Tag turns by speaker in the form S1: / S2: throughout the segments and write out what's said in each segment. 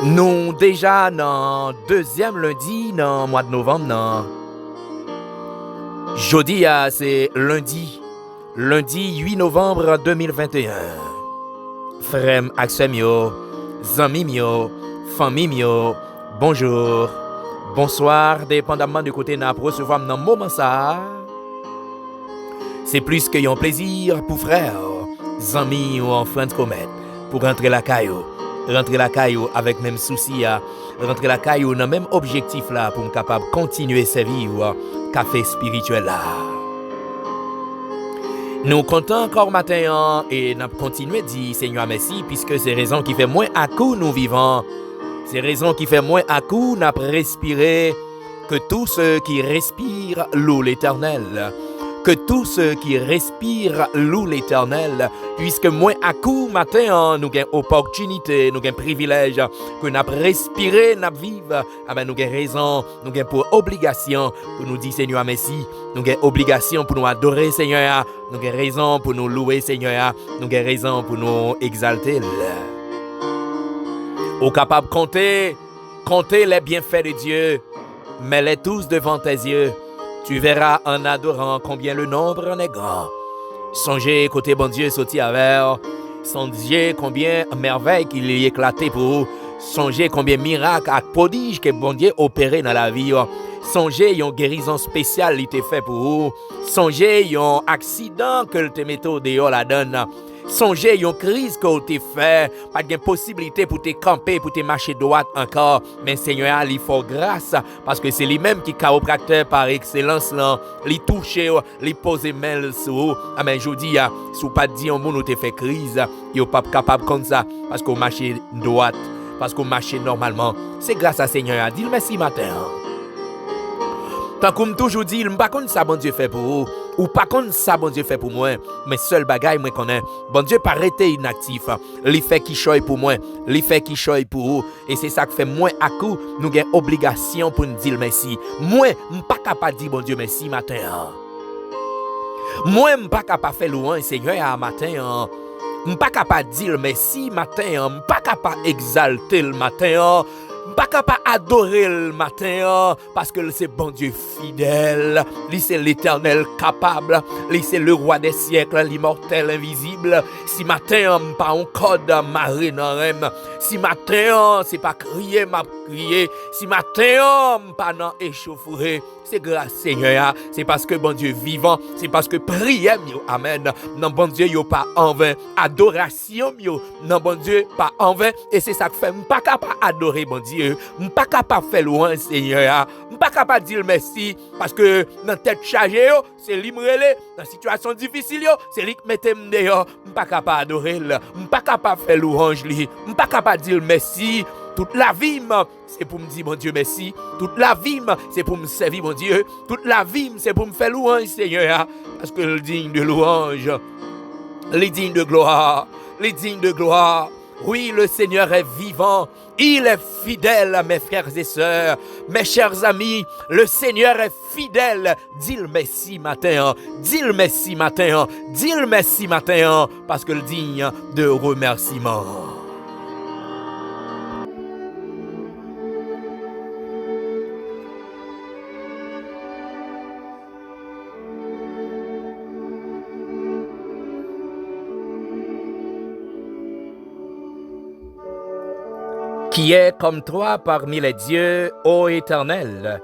S1: Nous déjà dans deuxième lundi dans le mois de novembre. Jeudi, c'est lundi 8 novembre 2021. Frère Axem yo, zami yo, famille yo, bonjour, bonsoir, dépendamment du côté n'a recevoir dans moment ça. C'est plus que un plaisir pour frère, zami ou enfant de comète pour rentrer la caillou. Rentrer la caillou avec même souci, rentrer la caillou dans même objectif là pour me capable continuer sa vie ou café spirituel là. Nous comptons encore matin et nous continuons de dire Seigneur merci puisque c'est raison qui fait moins à coup nous vivons. C'est raison qui fait moins à coup nous respirer que tous ceux qui respirent louent l'Éternel. Que tous ceux qui respirent louent l'Éternel, puisque moins à coup matin, nous avons opportunité, nous avons privilège, que nous respirer, nous vivre, nous avons raison, nous avons pour obligation pour nous dire Seigneur merci, nous avons obligation pour nous adorer Seigneur, nous avons raison pour nous louer Seigneur, nous avons raison pour nous exalter. Au capable de compter les bienfaits de Dieu, mets-les tous devant tes yeux. Tu verras en adorant combien le nombre en est grand. Songez côté bon Dieu sorti avec. Songez combien merveille qu'il y éclaté pour vous. Songez combien miracle et prodige que bon Dieu opéré dans la vie. Songez une guérison spéciale qui fait pour vous. Songez un accident que te mette dehors la donne. Songez une crise que tu fait, pas de possibilité pour te camper, pour te marcher droite encore. Mais Seigneur, il faut grâce parce que c'est lui-même qui est chiropracteur par excellence là, il touche, il pose main sur. Amen. Je dis, si vous pas dit un mot nous te fait crise, il n'est pas capable comme ça parce qu'on marche droite, parce qu'on marche normalement. C'est grâce à Seigneur. Dis merci matin. Tant comme toujours dit, je ne sais pas ça bon Dieu fait pour vous, ou pas ça bon Dieu fait pour moi, mais seul bagaille moi connais. Bon Dieu pas arrêté inactif, il fait qui choisit pour moi, il fait qui choisit pour vous, et c'est ça qui fait moi à coup nous avons obligation pour nous dire merci. Moi, je ne suis pas capable de dire bon Dieu merci matin. Moi, je ne suis pas capable de faire louange Seigneur à matin. Je ne suis pas capable de dire merci matin, je ne suis pas capable d'exalter le matin. Pas capable d'adorer le matin parce que c'est bon Dieu fidèle, lui c'est l'Éternel capable, lui c'est le roi des siècles, l'immortel invisible. Si matin pas un code maré dans rem, si matin c'est pas crier m'a crier, si matin pas dans échauffouré, c'est grâce Seigneur, c'est parce que bon Dieu vivant, c'est parce que prière yo amen. Non bon Dieu yo pas en vain, adoration yo non bon Dieu pas en vain et c'est ça que fait pas capable adorer bon Dieu, pas capable faire louange Seigneur, pas capable dire merci parce que dans tête chargée c'est lui m'relé, dans situation difficile c'est lui qui mette dehors, pas capable adorer, pas capable faire louange lui, pas capable dire merci. Toute la vie, c'est pour me dire, mon Dieu, merci. Toute la vie, c'est pour me servir, mon Dieu. Toute la vie, c'est pour me faire louange, Seigneur. Parce que le digne de louange, le digne de gloire, le digne de gloire. Oui, le Seigneur est vivant. Il est fidèle, mes frères et sœurs. Mes chers amis, le Seigneur est fidèle. Dis-le merci matin. Dis-le merci matin. Dis-le merci matin. Parce que le digne de remerciement. Qui est comme toi parmi les dieux, ô Éternel?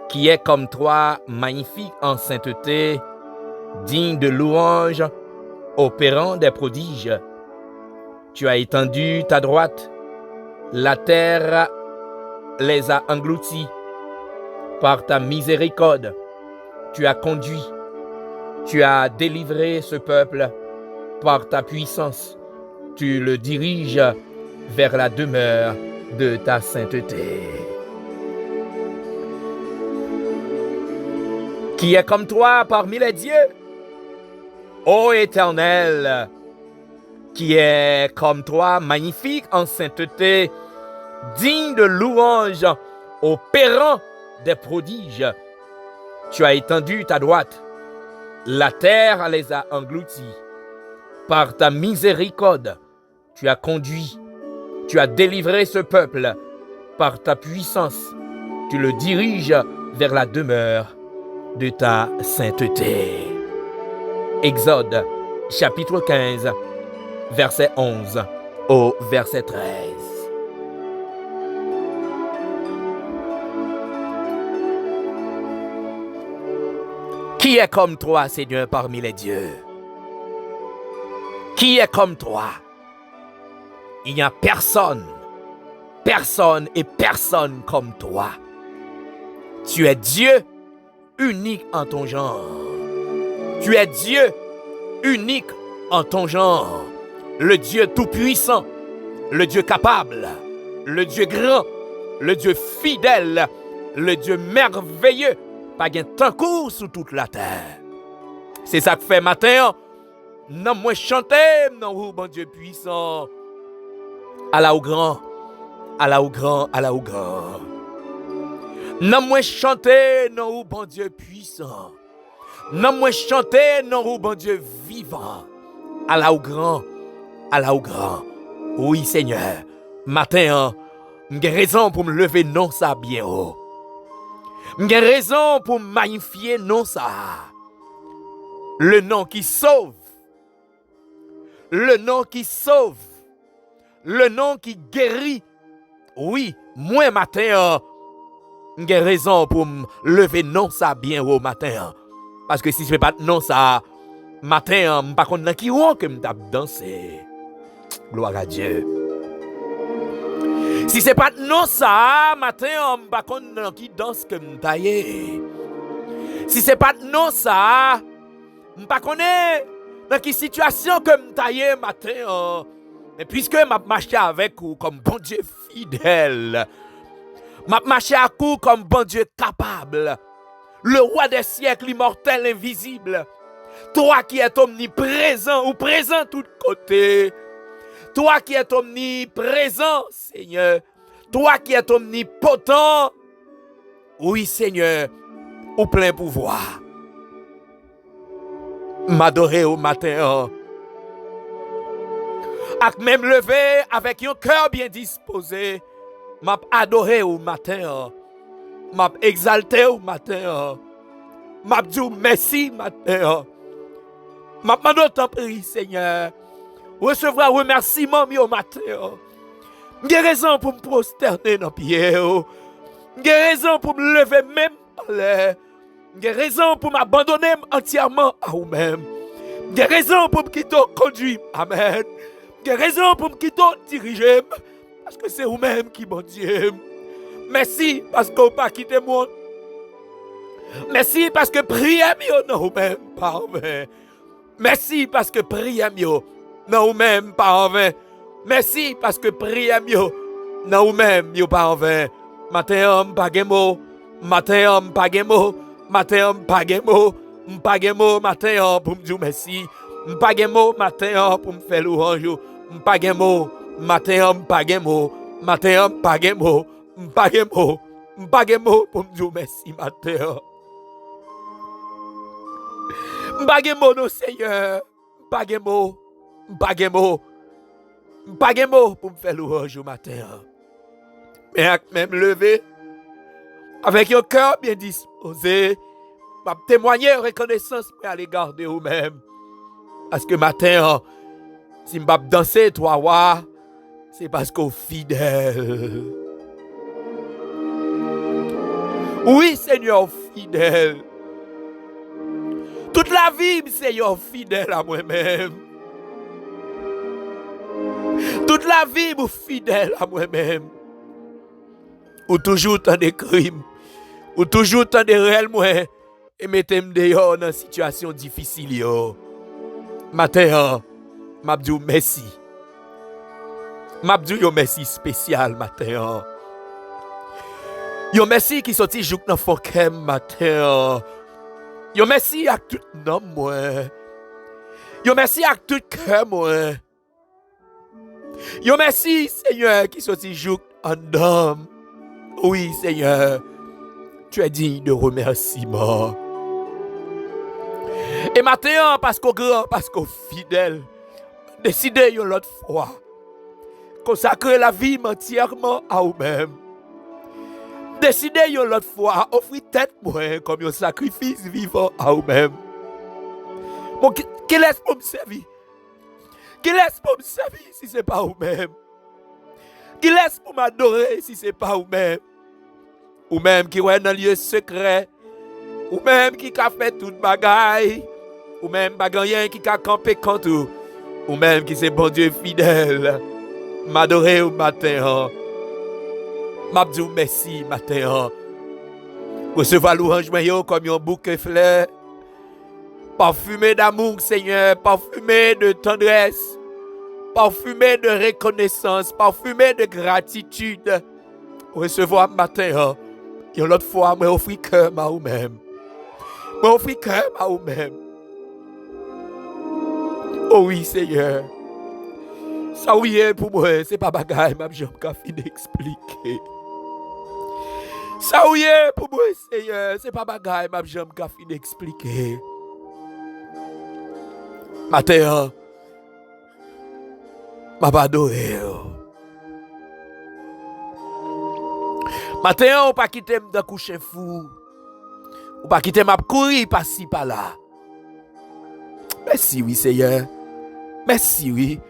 S1: Qui est comme toi, magnifique en sainteté, digne de louange, opérant des prodiges? Tu as étendu ta droite, la terre les a engloutis. Par ta miséricorde, tu as conduit, tu as délivré ce peuple. Par ta puissance, tu le diriges vers la demeure de ta sainteté. Qui est comme toi parmi les dieux? Ô Éternel, qui est comme toi, magnifique en sainteté, digne de louange, opérant des prodiges. Tu as étendu ta droite, la terre les a engloutis. Par ta miséricorde, tu as conduit, Tu as délivré ce peuple par ta puissance. Tu le diriges vers la demeure de ta sainteté. Exode, chapitre 15, verset 11 au verset 13. Qui est comme toi, Seigneur, parmi les dieux? Qui est comme toi? Il n'y a personne et personne comme toi. Tu es Dieu unique en ton genre. Tu es Dieu unique en ton genre. Le Dieu tout-puissant, le Dieu capable, le Dieu grand, le Dieu fidèle, le Dieu merveilleux, pas gain tant court sous toute la terre. C'est ça que fait matin, non moi chanter, non vous bon Dieu puissant. Allah au grand, Allah au grand, Allah au grand. Non moi chanter, non vous bon Dieu puissant. Non moi chanter, non vous bon Dieu vivant. Allah au grand, Allah au grand. Oui Seigneur, matin, j'ai raison pour me lever non ça bien haut. J'ai raison pour magnifier non ça. Le nom qui sauve. Le nom qui sauve. Le nom qui guérit. Oui, moi matin, j'ai raison pour me lever non ça bien haut matin. Parce que si je ne fais pas non ça, matin, je ne sais pas qui que je tape danser. Gloire à Dieu. Si ce n'est pas non ça, matin, je ne sais pas qui danse que je taille. Si ce n'est pas non ça, je ne sais pas dans quelle situation que je taille matin. Mais puisque je marche avec vous comme bon Dieu fidèle, je marche avec vous comme bon Dieu capable, le roi des siècles, immortel, invisible, toi qui es omniprésent ou présent de tous côtés, toi qui es omniprésent, Seigneur, toi qui es omnipotent, oui, Seigneur, au plein pouvoir. M'adorer au matin, ak même levé avec un cœur bien disposé, m'a adoré au matin, m'a exalté au matin, m'a dit merci matin, m'a demandé ton prix, Seigneur, recevoir remerciement au matin. J'ai raison pour me prosterner dans pied, j'ai raison pour me lever même en l'air, j'ai raison pour m'abandonner entièrement à vous-même, j'ai raison pour me quitter conduire, amen. J'ai raison pour me quitter diriger, parce que c'est vous-même qui m'en Dieu. Merci parce que vous pas quitté moi. Merci parce que prière mieux non vous-même pas en vain. Merci parce que prière mieux non vous-même pas en vain. Merci parce que prière mieux non vous-même pas en vain. Matin pas de mots, matin pas de mots, matin pas de mots, pas de mots matin pour me dire merci. Pas de mots matin pour me faire louange. Pas de mots matin pas de mots, matin pas de mots, pas de mots, pas de mots pour me dire merci matin. Pas de mots non Seigneur, pas de mots, pas de mots, pas de mots pour me faire louange matin. Mais même levé avec un cœur bien disposé, m'a témoigner reconnaissance à l'égard de vous-même. Parce que matin, si je ne danser toi, c'est parce qu'on est fidèle. Oui, Seigneur, fidèle. Toute la vie, Seigneur, fidèle à moi-même. Toute la vie, fidèle à moi-même. Ou toujours tant de crimes. Ou toujours tant de réels moyens. Et mettez-moi dehors dans une situation difficile. Matin, m'a dit merci. M'a dit merci spécial matin. Yo merci qui sorti jouk dans fonkem matin. Yo merci à tout nom moi. Yo merci à tout cœur moi. Yo merci Seigneur qui sorti jouk en homme. Oui Seigneur, tu es digne de remerciement. Et maintenant, parce qu'on grand, parce qu'on fidèle, décidez une autre fois. consacrer la vie entièrement à vous-même. Décidez une autre fois à offrir tête moi comme un sacrifice vivant à vous-même. Bon, qui laisse pour me servir? Qui laisse pour me servir si ce n'est pas vous-même? Qui laisse pour m'adorer si ce n'est pas vous-même? Ou même qui est dans le lieu secret? Ou même qui a fait toute bagaille? Ou même bagayen qui a campé contre vous? Ou même qui c'est bon Dieu fidèle? M'adorer au matin. M'abdou merci matin. Recevoir louange comme un bouquet fleur. Parfumé d'amour, Seigneur, parfumé de tendresse, parfumé de reconnaissance, parfumé de gratitude. Recevoir matin, et l'autre fois, moi offrir cœur à vous-même. Moi offrir cœur à vous-même. Oh oui, Seigneur. Ça oui pour moi, c'est pas bagaille, ma jambe qu'a fini d'expliquer. Ça oui pour moi, Seigneur, c'est pas bagaille, ma jambe qu'a fini d'expliquer. Matin, m'a pas adoré. Matin, on pas quitter me de coucher fou. On pas quitter m'a courir par-ci par-là. Merci oui Seigneur. Merci oui.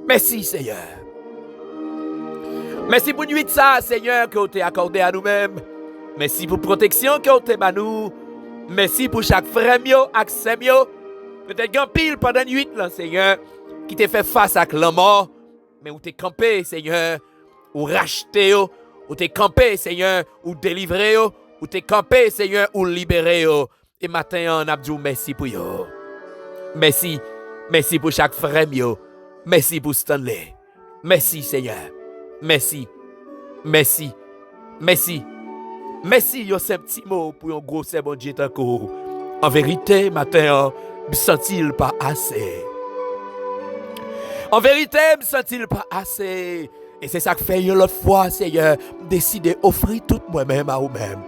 S1: Merci Seigneur. Merci pour nuit ça Seigneur que vous t'avez accordé à nous-mêmes. Merci pour protection que vous t'avez à nous. Merci pour chaque frère mio, accès mio. Peut-être qu'un pile pendant 8 là, Seigneur, qui t'a fait face à la mort, mais où t'es campé, Seigneur, ou racheté, ou t'es campé, Seigneur, ou délivré, ou t'es campé, Seigneur, ou libéré. Et matin, on a dit merci pour yo. Merci, merci pour chaque frère, yo. Merci pour Stanley. Merci, Seigneur. Merci, merci, merci. Merci, yo, c'est un petit mot pour un gros c'est bon Dieu encore. En vérité, matin, me sent-il pas assez? En vérité, me sent-il pas assez? Et c'est ça que fait une autre fois, Seigneur, décider d'offrir tout moi-même à vous-même.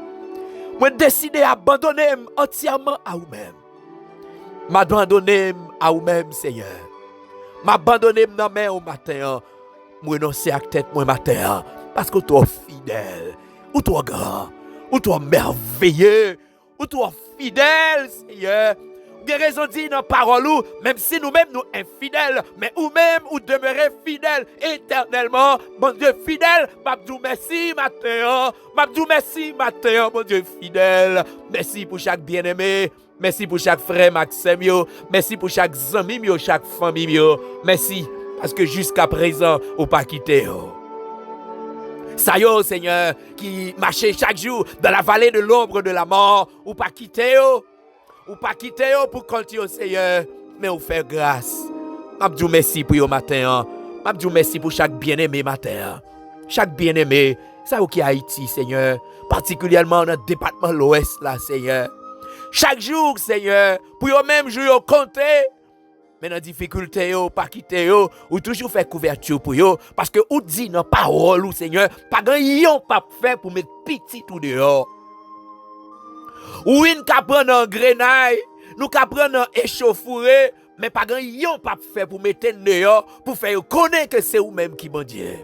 S1: Moi décider d'abandonner entièrement à vous-même. M'abandonner à vous-même, Seigneur. M'abandonner dans mes mains au matin. Moi renoncer à tête moi matin. Parce que tu es fidèle. Ou tu es grand. Ou tu es merveilleux. Ou tu es fidèle, Seigneur. Bien raison dit dans la parole, même si nous-mêmes nous infidèles, mais nous-mêmes nous demeurons fidèles éternellement. Mon Dieu fidèle, m'abdou merci matin, m'abdou merci matin, mon Dieu fidèle. Merci pour chaque bien-aimé, merci pour chaque frère Maxime, merci pour chaque ami, chaque famille. Merci parce que jusqu'à présent, vous pas quitté. Ça y est, Seigneur, qui marchait chaque jour dans la vallée de l'ombre de la mort, ou pas quitté. Ou pas quitter pour continuer, Seigneur, mais vous faire grâce. M'abdou merci pour le matin. M'abdou merci pour chaque bien-aimé matin. Chaque bien-aimé, ça qui est Haïti, Seigneur. Particulièrement dans le département de l'Ouest, là, Seigneur. Chaque jour, Seigneur, pour le même jour, compter. Mais dans la difficulté, pas quitter, ou toujours faire couverture pour eux. Parce que vous dites dans la parole, Seigneur, pas grand-chose pas fait pour mettre petit tout dehors. Oui, nous prendre un grenaille, nous prendre un échauffouré, mais pas grand-chose pas fait pour mettre dehors, pour faire connaître que c'est vous-même qui bon Dieu.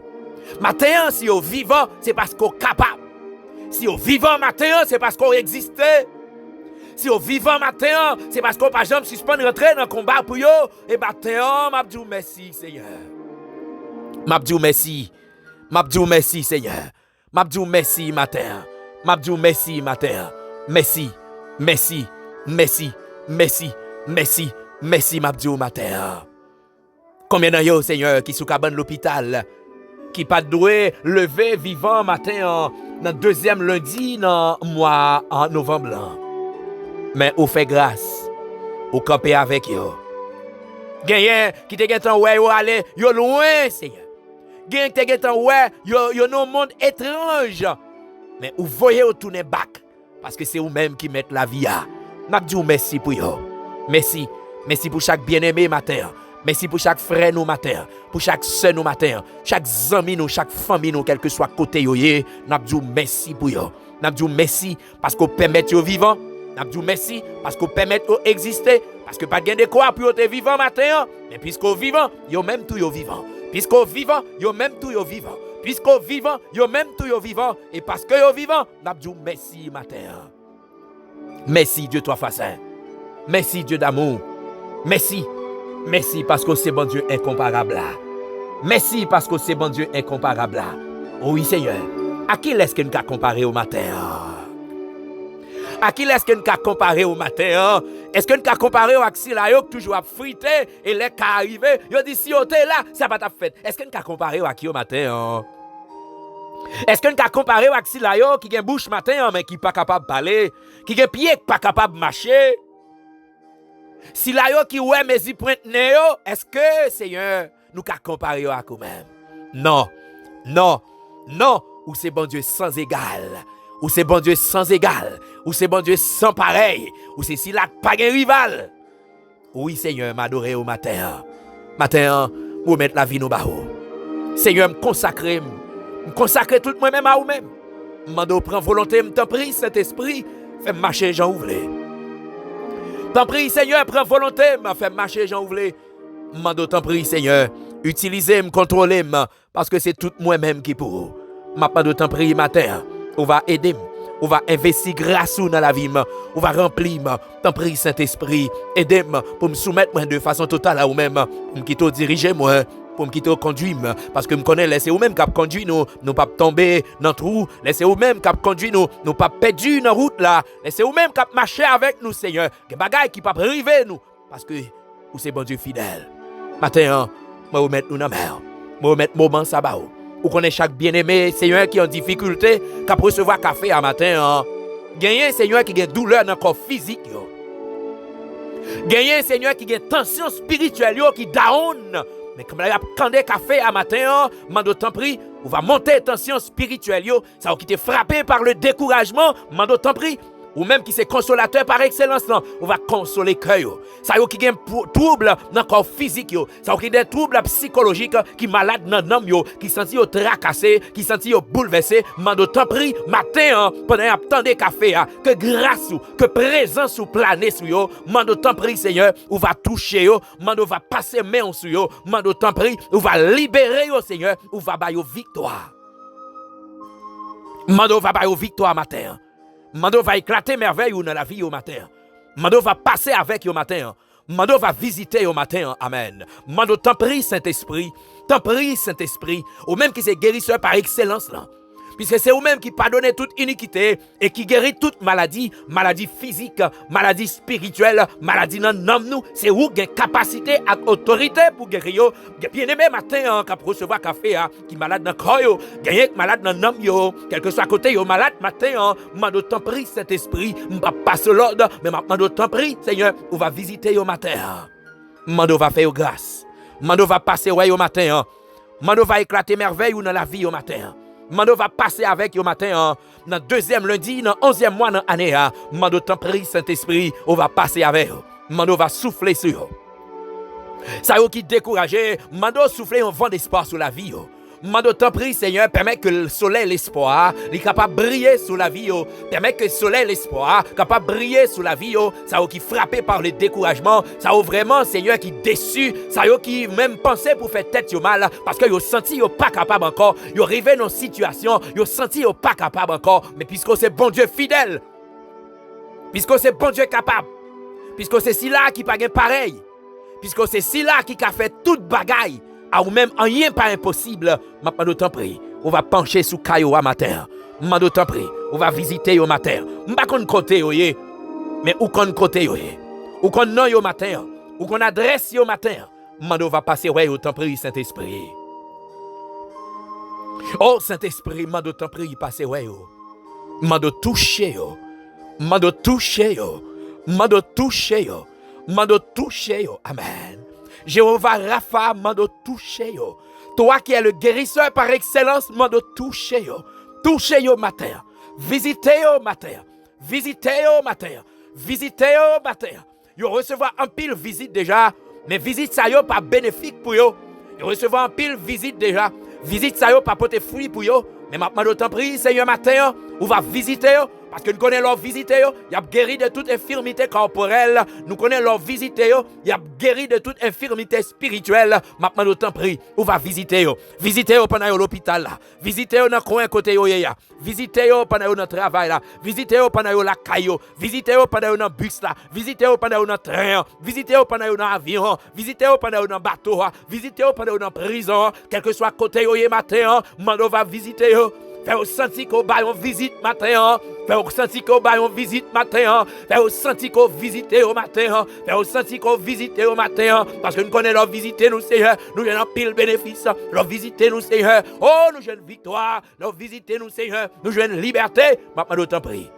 S1: Matin, si vous vivant, c'est parce qu'on est capable. Si vous vivant matin, c'est parce qu'on existe. Si vous vivant matin, c'est parce qu'on pas jamais suspendre rentrer dans le combat pour vous. Et matin, m'abdou merci, Seigneur. M'abdou merci. M'abdou merci, Seigneur. M'abdou merci matin. M'abdou merci matin. Merci, merci, merci, merci, merci, merci, m'abdou matin. Combien d'entre vous, Seigneur, qui sont cabane l'hôpital, qui pas doué lever vivant matin dans le deuxième lundi dans le mois en novembre. Mais vous fait grâce, vous campez avec eux. Gagnez qui te get en ouais, vous allez, yo loin, Seigneur. Gagnez qui te get en ouais, yo dans un monde étrange. Mais vous voyez vous tourner back. Parce que c'est vous-même qui mettez la vie à. M'abdou merci pour vous. Merci. Merci pour chaque bien-aimé matin. Merci pour chaque frère nous matin. Pour chaque soeur nous matin. Chaque ami nous, chaque famille nous, quel que soit côté yoye. M'abdou merci pour vous. M'abdou merci parce que vous permettez de vivre. M'abdou merci parce que vous permettez d'exister. Parce que pas de quoi pour vous vivant matin. Mais puisque vous vivant, vous même tout vous vivant. Puisqu'au vivant, yo même tout yo vivant. Puisqu'au vivant, yo même tout yo vivant. Et parce que yo vivant, n'a dit merci matin. Merci Dieu toi facin. Merci Dieu d'amour. Merci. Merci parce que c'est bon Dieu incomparable là. Merci parce que c'est bon Dieu incomparable là. Oui Seigneur. À qui est-ce qu'on a comparé au matin? À qui est-ce qu'on a comparé au matin? Est-ce qu'on a comparé au Axilayo qui toujours a frité et les cas arrivé? Yo dit si yo t'es là, ça pas ta fête. Est-ce qu'on a comparé à qui au matin? Est-ce qu'on a comparé au Axilayo qui a une bouche matin mais qui n'est pas capable de parler, qui a un pied qui n'est pas capable de marcher? Si là yo qui ouais mais y pointe néo, est-ce que Seigneur nous a comparé à nous-mêmes? Non. Non. Non. Ou c'est bon Dieu sans égal. Ou c'est bon Dieu sans égal. Ou c'est bon Dieu sans pareil. Ou c'est si là pas un rival. Oui Seigneur m'adorer au matin. Matin, vous mettre la vie nous barreau. Seigneur me consacrer tout moi-même à vous-même. Mando prend volonté, m'en prie Saint-Esprit, fais marcher Jean Ouvlé. T'en prie Seigneur, prends volonté, m'a fait marcher Jean Ouvlé. Mando t'en prie Seigneur, utilisez-moi, contrôlez-moi, parce que c'est tout moi-même qui pour. Mando t'en prie matin, on va aider, on va investir grâce dans la vie, on va remplir, t'en prie Saint-Esprit, aidez-moi pour me soumettre de façon totale à vous-même, pour me quitter diriger moi. Pour me quitter conduire parce que me connais laissez vous même cap conduire nous pas tomber dans trou, laissez vous même cap conduire nous pas perdu dans route là, laissez vous même cap marcher avec nous Seigneur, que bagaille qui pas arriver nous parce que vous c'est bon Dieu fidèle. Matin moi vous mettre nous dans mer, moi mettre moment sabbat ou connaît chaque bien-aimé Seigneur qui en difficulté qui recevoir café à matin gagner Seigneur qui a douleur dans corps physique yo. Gagner Seigneur qui a tension spirituelle yo qui down. Mais comme là, quand des café à matin, mando t'en prie, on va monter tension spirituelle, ça qui te frappé par le découragement, mando t'en prie, ou même qui c'est consolateur par excellence, on va consoler cœur. Ça qui a un trouble dans le corps physique, ça qui a des troubles psychologiques qui malade dans l'âme, qui senti tracassé, qui senti bouleversé, mando t'en prie, matin, pendant attendre café, que grâce ou que présence ou planer sur yo, mando t'en prie Seigneur, on va toucher yo, mando va passer main sur yo, mando t'en prie, on va libérer yo Seigneur, on va ba yo victoire. Mando va ba yo victoire matin. Mando va éclater merveille dans la vie au matin. Mando va passer avec au matin. Mando va visiter au matin. Amen. Mando t'en prie Saint-Esprit. T'en prie Saint-Esprit. Ou même qui c'est guérisseur par excellence là. Puisque c'est vous-même qui pardonnez toute iniquité et qui guérit toute maladie, maladie physique, maladie spirituelle, maladie dans l'âme nous. C'est vous qui avez capacité et autorité pour guérir. Bien aimé matin, qui recevoir café, qui malade dans le corps, qui malade dans l'âme, quel que soit à côté, malade matin, mando t'en prie Saint-Esprit, pas passer l'ordre, mais mando t'en prie Seigneur, on va visiter au matin. Mando va faire grâce. Mando va passer au matin. Mando va éclater merveille dans la vie au matin. Mando va passer avec au matin, dans le deuxième lundi, dans le 11e mois dans l'année. Mando t'en prie, Saint-Esprit, on va passer avec. Mando va souffler sur. Ça y qui découragé, Mando souffler un vent d'espoir sur la vie. Mando t'en prie, Seigneur, permet que le soleil, l'espoir, est capable de briller sur la vie. Permet que le soleil, l'espoir, capable de briller sur la vie. Ça qui frappé par le découragement. Ça vraiment, Seigneur, qui déçu. Ça qui même pensé pour faire tête mal. Parce que yo senti yo pas capable encore. Yo arrivé dans une situation. Yo senti yo pas capable encore. Mais puisque c'est bon Dieu fidèle. Puisque c'est bon Dieu capable. Puisque c'est si là qui pas pareil. Puisque c'est si là qui a fait toute bagaille. Ou même rien pas impossible, mando t'en prie, on va pencher sous caillou à matin. Mando t'en prie, on va visiter au matin. M'pa kon côté yo yé, mais ou kon côté yo yé. Ou kon non yo matin, ou kon adresse yo matin. Mando va passer ouais au t'en prie Saint-Esprit. Oh Saint-Esprit, mando t'en prie passer ouais yo. Mando toucher yo. Mando toucher yo. Mando toucher yo. Mando toucher yo. Amen. Jéhovah Rapha, mando toucher yo. Toi qui es le guérisseur par excellence, mando toucher yo. Toucher yo matin. Visitez yo matin. Visitez yo matin. Visitez yo matin. Yo recevoir un pile visite déjà, mais visite ça yo pas bénéfique pour yo. Yo recevoir un pile visite déjà. Visite ça yo pas porter fruit pour yo. Mais maintenant, t'en prie, Seigneur, matin, on va visiter, Parce que nous connaissons leur visiter, il a guéri de toute infirmité corporelle. Nous connaissons leur visiter, il a guéri de toute infirmité spirituelle. Maintenant, nous t'en prie, on va visiter. Visiter pendant l'hôpital. Visiter dans le coin côté. Visiter pendant notre travail. Visiter pendant la caille. Visiter pendant le bus. Visiter pendant le train. Visiter pendant l'avion. Visiter pendant le bateau. Visiter pendant la prison. Quel que soit côté matin, on va visiter. Faire sentir qu'on va en visite matin. Faire sentir qu'on va en visite matin. Faire sentir qu'on visite au matin. Faire sentir qu'on visite au matin. Parce que nous connaissons leur visiter, nous Seigneur. Nous avons pile bénéfice. Leur visiter, nous Seigneur. Oh, nous avons victoire. Leur visiter, nous Seigneur. Nous avons liberté. Maintenant, nous t'en prie.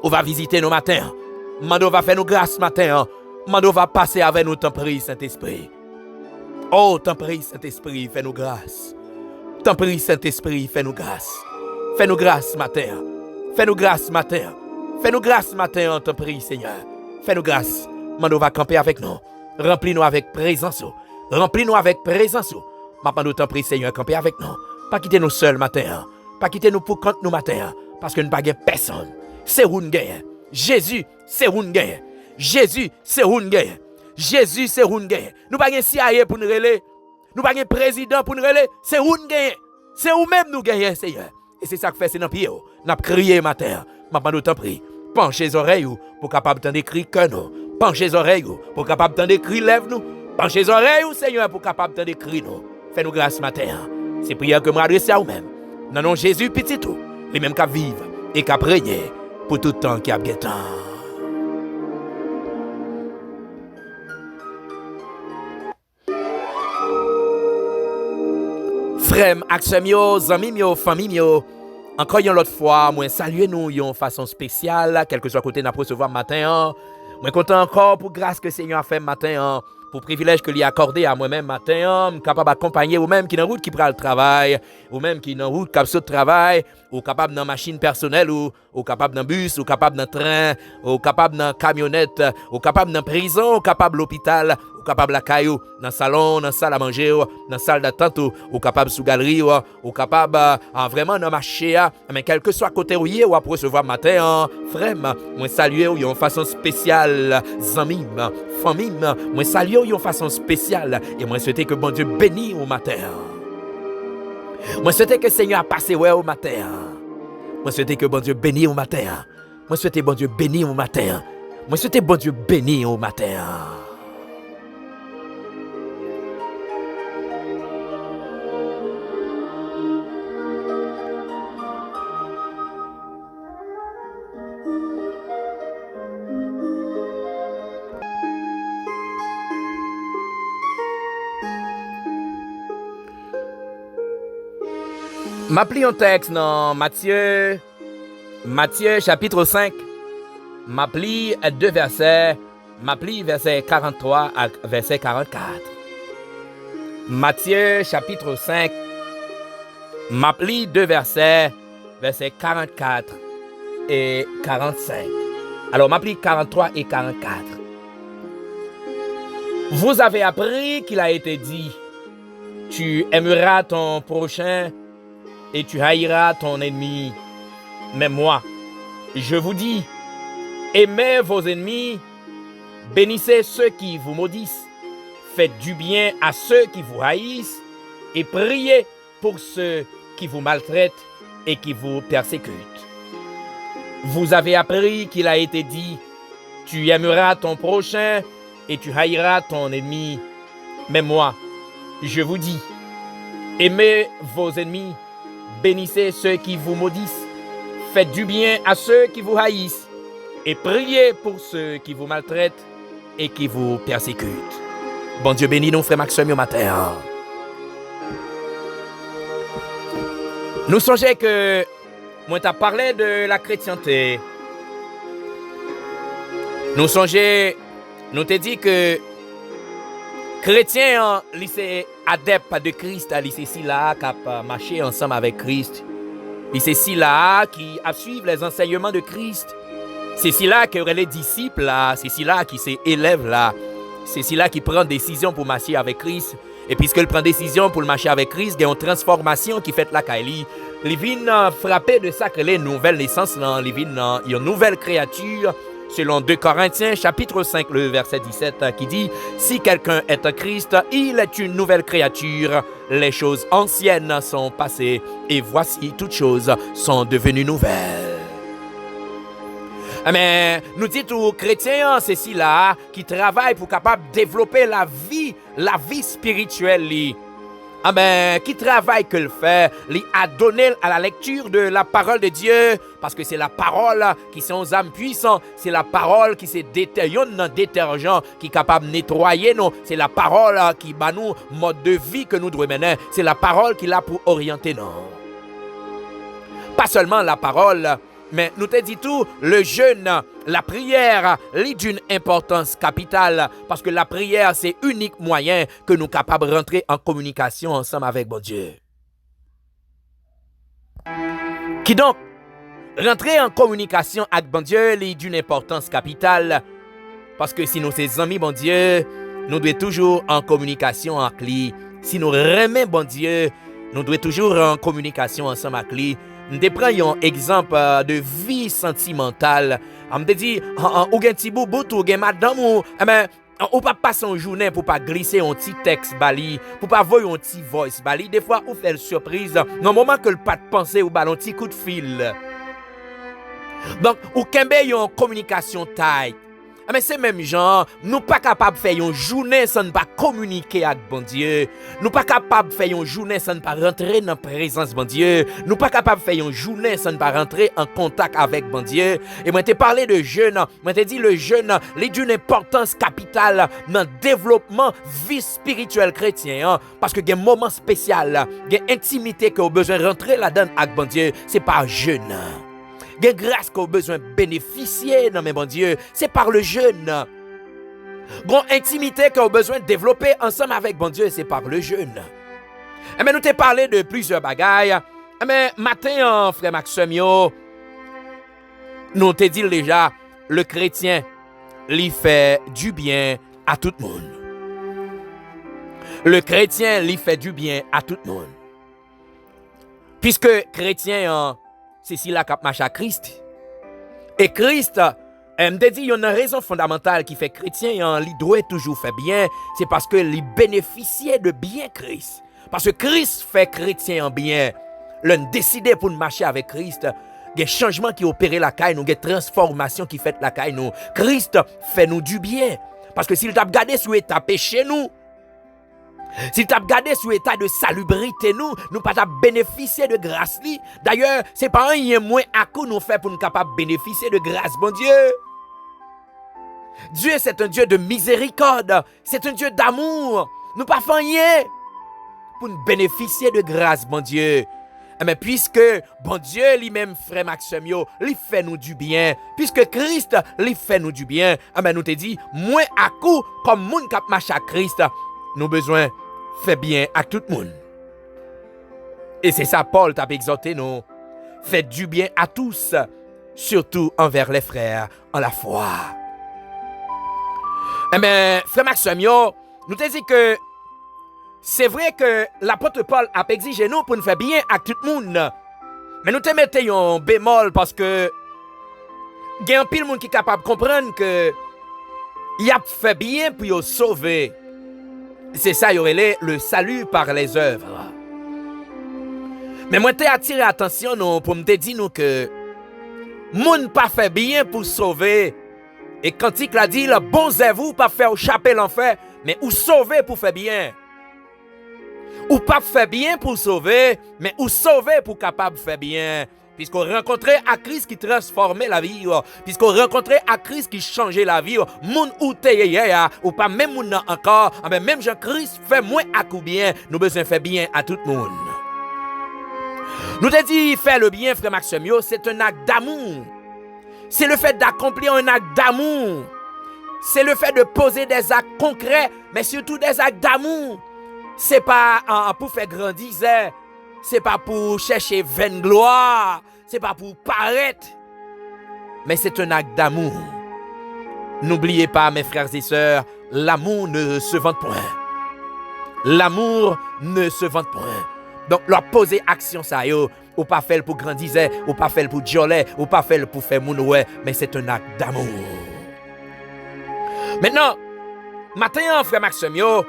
S1: On va visiter nos matins. Maintenant, on va faire nos grâces matin. Maintenant, on va passer avec nous, t'en prie, Saint-Esprit. Oh, t'en prie, Saint-Esprit, fais-nous grâce. T'en prie, Saint-Esprit, fais-nous grâce. Fais-nous grâce matin. Fais-nous grâce matin. Fais-nous grâce matin, t'en prie, Seigneur. Fais-nous grâce. Mando va camper avec nous. Remplis-nous avec présence. Remplis-nous avec présence. Maintenant, t'en prie, Seigneur, camper avec nous. Pas quitter nous seuls matin. Pas quitter nous pour compte nous matin. Parce que nous n'avons pas personne. C'est où nous gagnons. Jésus, c'est où nous gagnons. Jésus, c'est où nous gagnons. Jésus, c'est où nous gagnons. Nous n'avons pas CIA pour nous relayer. Nous n'avons pas de président pour nous relayer. C'est où nous gagnons. C'est où même nous gagnons, Seigneur. Et c'est ça que fait, c'est dans le pied. Nous avons crié matin. Maintenant, nous t'en prie. Penchez les oreilles pour capable d'entendre cri que nous. Penchez les oreilles pour capable d'entendre cri lève nous. Penchez les oreilles, Seigneur, pour capable d'entendre cri nous. Fais-nous grâce matin. C'est prière que je m'adresse à vous-même. Dans le nom de Jésus, petit tout. Les mêmes qui vivent et qui régner pour tout le temps qui a bien temps. Frères, amis, amis, famille, encore une autre fois, moi saluer nous de façon spéciale, quel que soit côté n'a recevoir matin. Moi content encore pour grâce que le Seigneur a fait matin, pour privilège que lui a accordé à moi-même matin, capable d'accompagner ou même qui dans route qui prend le travail, ou même qui dans route qui saute travail, ou capable dans machine personnelle ou capable dans bus, ou capable dans train, ou capable dans camionnette, ou capable dans prison, ou capable l'hôpital, ou capable la caillou, dans salon, dans salle à manger, dans salle d'attente, ou capable sous galerie, ou capable vraiment dans marché, mais quel que soit côté ou à recevoir matin, frère, moi saluer de façon spéciale, amis, famille, moi saluer de façon spéciale et moi souhaiter que bon Dieu bénisse au matin. Moi souhaiter que le Seigneur a passé au matin. Moi souhaiter que bon Dieu bénisse au matin. Moi souhaiter bon Dieu bénisse au matin. Moi souhaiter bon Dieu bénisse au matin. M'appli un texte dans Matthieu chapitre 5. M'appli 2 versets. M'appli verset 43 à verset 44. Matthieu chapitre 5. M'appli 2 versets. Verset 44 et 45. Alors m'appli 43 et 44. Vous avez appris qu'il a été dit, tu aimeras ton prochain et tu haïras ton ennemi. Mais moi, je vous dis, aimez vos ennemis, bénissez ceux qui vous maudissent, faites du bien à ceux qui vous haïssent et priez pour ceux qui vous maltraitent et qui vous persécutent. Vous avez appris qu'il a été dit, tu aimeras ton prochain et tu haïras ton ennemi. Mais moi, je vous dis, aimez vos ennemis, bénissez ceux qui vous maudissent, faites du bien à ceux qui vous haïssent et priez pour ceux qui vous maltraitent et qui vous persécutent. Bon Dieu bénit nous, frère Maxime, au matin. Nous songeons que moi t'as parlé de la chrétienté. Nous songeons, nous t'ai dit que chrétien, c'est adepte de Christ, c'est si là qui a marché ensemble avec Christ. C'est si là qui a suivi les enseignements de Christ. C'est si là qui aurait les disciples là, c'est si là qui s'élève là. C'est si là qui prend décision pour marcher avec Christ. Et puisqu'il prend décision pour marcher avec Christ, il y a une transformation qui fait la Kaili. les vins frappés de ça que les nouvelles naissances, les vins, une nouvelle créature, selon 2 Corinthiens, chapitre 5, le verset 17, qui dit « Si quelqu'un est un Christ, il est une nouvelle créature. Les choses anciennes sont passées, et voici toutes choses sont devenues nouvelles. » Mais nous dit aux chrétiens, c'est là qui travaillent pour capable développer la vie spirituelle. Qui travaille que le fait, lui a donné à la lecture de la parole de Dieu, parce que c'est la parole qui sont aux âmes puissantes, c'est la parole qui c'est détergent, qui est capable de nettoyer nous, c'est la parole qui bat nous mode de vie que nous devons mener, c'est la parole qui est là pour orienter nous. Pas seulement la parole, mais nous te dit tout, le jeûne, la prière, est d'une importance capitale, parce que la prière, c'est l'unique moyen que nous sommes capables de rentrer en communication ensemble avec bon Dieu. Qui donc, rentrer en communication avec bon Dieu, est d'une importance capitale, parce que si nous sommes amis bon Dieu, nous devons toujours en communication avec lui. Si nous remettons bon Dieu, nous devons toujours en communication ensemble avec lui. Nous prenons un exemple de vie sentimentale. On me dit, ou un petit bout, ou un madame, ou pas passer une journée pour pas glisser un petit texte bali, pour pas voir un petit voice bali. Des fois, on fait une surprise. Dans le moment que le pas de penser ou un petit coup de fil. Donc, ou kembe yon communication tight. Mais c'est même genre, nous pas capables de faire une journée sans ne pas communiquer avec bon Dieu. Nous pas capables de faire une journée sans ne pas rentrer dans la présence de bon Dieu. Nous pas capables de faire une journée sans ne pas rentrer en contact avec bon Dieu. Et moi, t'ai parlé de jeûne. Moi, t'ai dit le jeûne, est d'une importance capitale dans le développement vie spirituelle chrétien. Parce que il y a un moment spécial, il y a une intimité que vous avez besoin de rentrer là-dedans avec bon Dieu. C'est par jeûne. Il y a grâce qu'on a besoin de bénéficier, non mais bon Dieu, c'est par le jeûne. Il y a intimité qu'on a besoin de développer ensemble avec bon Dieu, c'est par le jeûne. Mais nous t'ai parlé de plusieurs bagailles. Mais matin, frère Maxime, nous t'ai dit déjà, le chrétien, il fait du bien à tout le monde. Le chrétien, il fait du bien à tout le monde. Puisque chrétien, c'est si la cap marche à Christ. Et Christ, me dit, il y a une raison fondamentale qui fait chrétien, il doit toujours faire bien, c'est parce que il bénéficiait de bien Christ. Parce que Christ fait chrétien en bien. L'on décidé pour marcher avec Christ. Il y a des changements qui opèrent la caille, il y a des transformations qui font la caille nous. Christ fait nous du bien. Parce que s'il t'a regardé sur l'état péché nous, s'il t'a regardé sur l'état de salubrité nous pas bénéficier de grâce li. D'ailleurs, c'est pas un moins à coup nous fait pour nous capables bénéficier de grâce, bon Dieu. Dieu, c'est un Dieu de miséricorde, c'est un Dieu d'amour. Nous pas faisons rien pour nous bénéficier de grâce, bon Dieu. Mais puisque bon Dieu lui-même, frère Maxime, il fait nous du bien, puisque Christ lui fait nous du bien, nous te dit, moins à coup, comme moun kap marche à Christ, nous besoin faire bien à tout le monde. Et c'est ça, Paul t'a exhorté nous. Faites du bien à tous, surtout envers les frères en la foi. Frère Maxime, nous te dit que c'est vrai que l'apôtre Paul a exigé nous pour nous faire bien à tout le monde. Mais nous te mettons un bémol parce que il y a un pile monde qui est capable de comprendre que il a fait bien pour nous sauver. C'est ça, il y aurait le salut par les œuvres. Mais moi, t'ai attiré attention pour me dire nous que moun pas fait bien pour sauver. Et quand il a dit, le bon vous pas faire échapper l'enfer, mais ou sauver pour faire bien. Ou pas faire bien pour sauver, mais ou sauver pour capable de faire bien. Puisqu'on rencontrait à Christ qui transformait la vie, puisqu'on rencontrait à Christ qui changeait la vie, moun ou te ou pas même moun encore, même Jean-Christ fait moins à coup bien, nous besoin faire bien à tout le monde. Nous te dit faire le bien, frère Maxime, c'est un acte d'amour. C'est le fait d'accomplir un acte d'amour. C'est le fait de poser des actes concrets, mais surtout des actes d'amour. C'est pas pour faire grandir, c'est pas pour chercher vaine gloire, c'est pas pour paraître, mais c'est un acte d'amour. N'oubliez pas, mes frères et sœurs, l'amour ne se vante point. L'amour ne se vante point. Donc, leur poser action ça yo, ou pas faire pour grandir, ou pas faire pour joler, ou pas faire pour faire moun ouais, mais c'est un acte d'amour. Maintenant, matin, frère Maxime yo,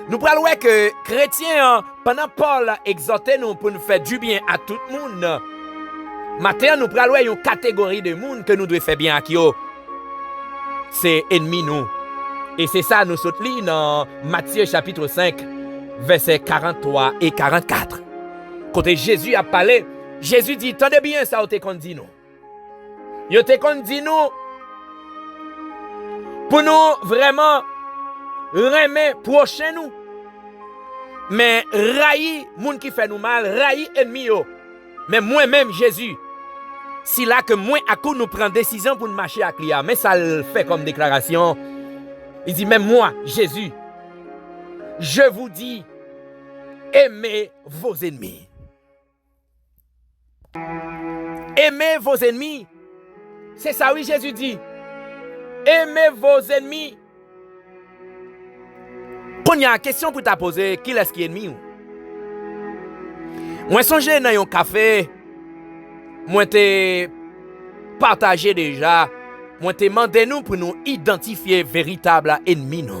S1: nous prenons que chrétiens, pendant Paul exhortait nous pour nous faire du bien à tout le monde, matin, nous prenons une catégorie de monde que nous devons faire bien à qui yo. C'est ennemis nous. Et c'est ça nous soutenons dans Matthieu chapitre 5, versets 43 et 44. Quand Jésus a parlé, Jésus dit, tendez bien ça, vous te dit nous. Vous te dit nous, pour nous vraiment remettre prochain nous. Mais raï, moun qui fait nous mal, raï ennemi yo. Mais moi-même, Jésus, si là que moi, à coup, nous prenons décision pour nous marcher avec lui, mais ça le fait comme déclaration. Il dit, même moi, Jésus, je vous dis, aimez vos ennemis. Aimez vos ennemis. C'est ça, oui, Jésus dit. Aimez vos ennemis. Quand il y a une question pour te poser, qui est-ce qui est ennemi? Moi, songe dans un café, moi, te partagé déjà, moi, te demandé nous pour nous identifier véritable ennemi, nous.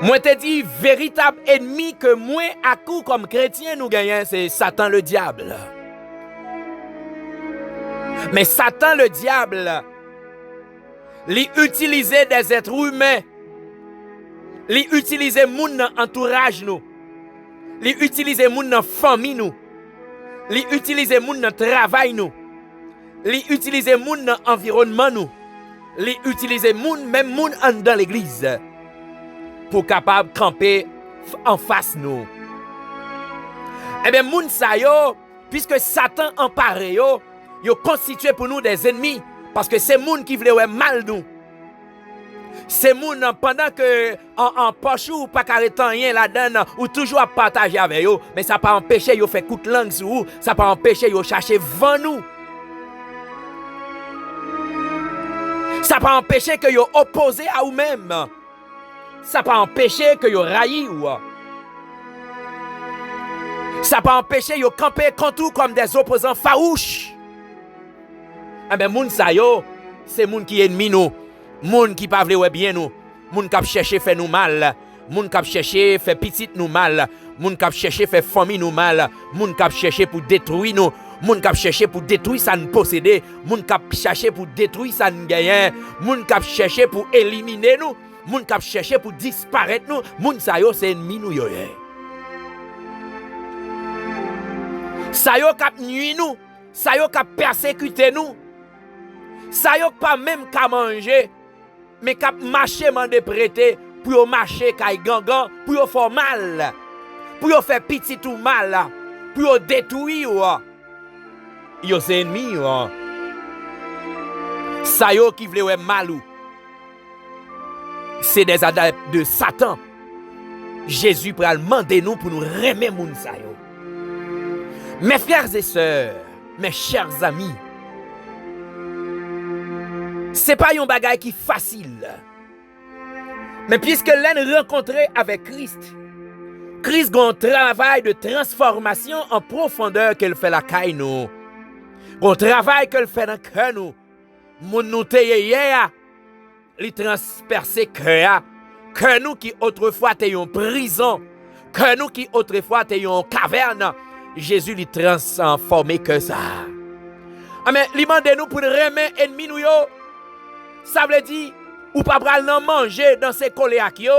S1: Moi, te dit, véritable ennemi que moi, à coup, comme chrétien, nous gagnons, c'est Satan le diable. Mais Satan le diable, il utilise des êtres humains, il utilise moun dans entourage nous, il utilise moun dans famille nous, il utilise moun dans travail nous, il utilise moun dans environnement nous, il utilise moun même moun dans l'église pour capable camper en face nous. Eh bien moun sa yo, puisque Satan empare yo, yo constitué pour nous des ennemis parce que c'est moun qui veulent mal nous. C'est moun pendant que en poche ou pas carrément rien là-dedans ou toujours à partager avec eux, mais ça pas empêcher yo faire coup de langue sur vous, ça pas empêcher yo chercher vent nous. Ça pas empêcher que yo opposé à vous-même. Ça pas empêcher que yo railli ou. Ça pas empêcher yo camper contre vous comme des opposants farouches. Eh ben moun sa yo, c'est moun qui ennemi nous. Moun qui pa vle bien nous, moun k'ap chercher faire nous mal, moun k'ap chercher faire petit nous mal, moun k'ap chercher faire famille nous mal, moun k'ap chercher pour détruire nous, moun k'ap chercher pour détruire ça nous posséder, moun k'ap chercher pour détruire ça nous gagner, moun k'ap chercher pour éliminer nous, moun k'ap chercher pour disparaître nous, moun sa yo c'est ennemi nous yo. Sa yo k'ap nuit nous, sa yo k'ap persécuter nous. Ça yo pas même qu'à manger, mais qu'à marcher mande prêter pour marcher kay gangan, pour faire mal, pour faire petit ou mal, pour détruire. Yo c'est ennemi. Ça yo qui vle mal ou. C'est des adeptes de Satan. Jésus pral demander nous pour nous remettre moun sa yo. Mes frères et sœurs, mes chers amis, c'est pas un bagage qui facile. Mais puisque l'on rencontré avec Christ a un travail de transformation en profondeur qu'elle fait la caille nous. Un travail qu'elle fait dans le cœur nous. Moun nou te hier, li transpercé cœur. Cœur nous qui autrefois te yon prison. Cœur nous qui autrefois te yon caverne. Jésus li transformé que ça. Mais li mande nous pour remettre ennemi nous yo. Ça veut dire, ou pas pral nan manger dans ces coléac yo,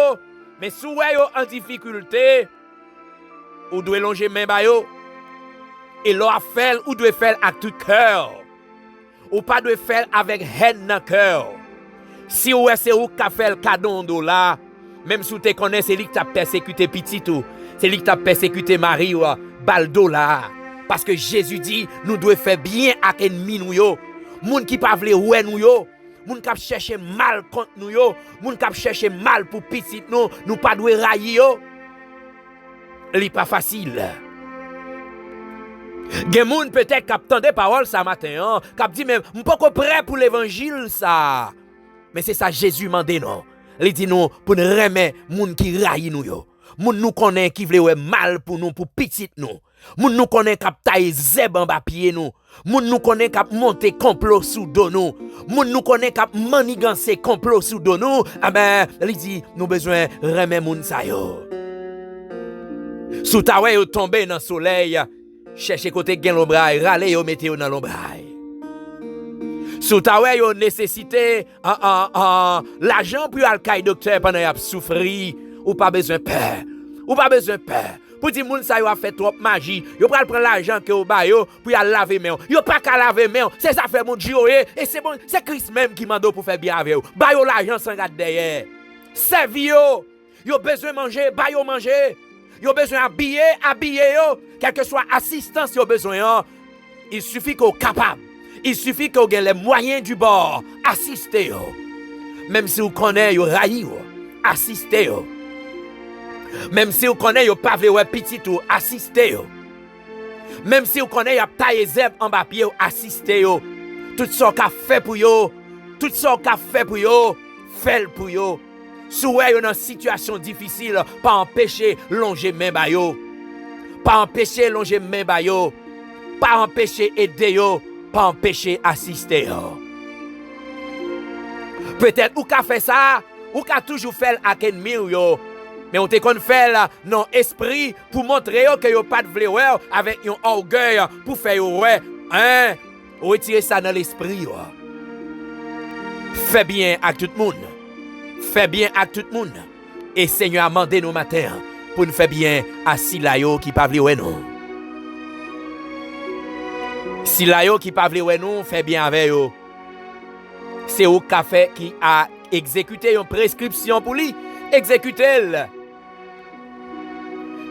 S1: mais sou yo en difficulté, ou doit longer main ba yo, et l'on fait, ou doit faire avec tout cœur, ou pas doit faire avec haine dans cœur. Si ou c'est ou ka fait cadeau là, même si tu connais, c'est lui qui t'a persécuté petit ou, c'est lui qui t'a persécuté Marie ou baldo là. Parce que Jésus dit, nous devons faire bien avec ennemi nous yo, moun qui pa vle oué nous yo. Moun k'ap chercher mal contre nous yo, moun k'ap chercher mal pour petit nous pas doué railler yo. Li pas facile. Gen moun peut-être k'ap tande parole ça matin, k'ap dit même m'poko prêt pour l'évangile ça. Mais c'est ça Jésus mande non. Il dit nous pour nous remettre moun qui raille nous yo. Moun nous connaît qui vle ouais mal pour nous, pour petit nous. Moun nous connaît k'ap taille zeb en bas pied nous. Moun nous connaît k'ap monter complot sous dos nous. Moun nous connaît k'ap manigancer complot sous dos nous. Ah ben, li dit nous besoin remet moun sa yo. Sous ta wè yo tombe dans soleil, chercher côté gen l'ombraille, rale yo mette yo dans l'ombraille. Sous ta wè yo nécessité l'argent pour al kay docteur pendant y a souffri, ou pas besoin peur. Ou pas besoin peur. Pour dire moun sa yo a fait trop magie, yo pral prendre l'argent que yo ba yo pour y a laver main. Yo pas qu'à laver main, c'est ça fait mon Dieu et c'est bon, c'est Christ même qui mando pour faire bien avec yo. Ba yo l'argent sans garde derrière. Servi yo. Yo besoin manger, ba yo manger. Yo besoin habiller yo, quel que soit assistance yo besoin. Il suffit qu'on capable. Il suffit qu'on ait les moyens du bord, assister yo. Même si vous connaissez yo rayi yo, assister yo. Même si vous connaissez yo pas vle petit ou assister yo. Même si vous connaissez yo taille zeb en bas pied, assister yo. Tout ça qu'a fait pour yo, tout ça qu'a fait pour yo, fait pour yo. Si vous êtes dans une situation difficile, pas empêcher longer main ba yo. Pas empêcher longer main ba yo. Pas empêcher aider yo, pas empêcher assister yo. Peut-être ou ka fait ça, ou ka toujours fait avec ennemi yo. Mais on te kon fait non esprit pour montrer yo que yo pas de vle avec un orgueil pour faire yo ouais, hein? Retirer ça dans l'esprit yo. Fais bien à tout le monde. Fais bien à tout le monde. Et Seigneur a demandé nos matins pour nous faire bien à Silayo qui pas vle ouais non. Silayo qui pas vle ouais non, fait bien avec yo. C'est au café qui a exécuté une prescription pour lui. Exécutez-le.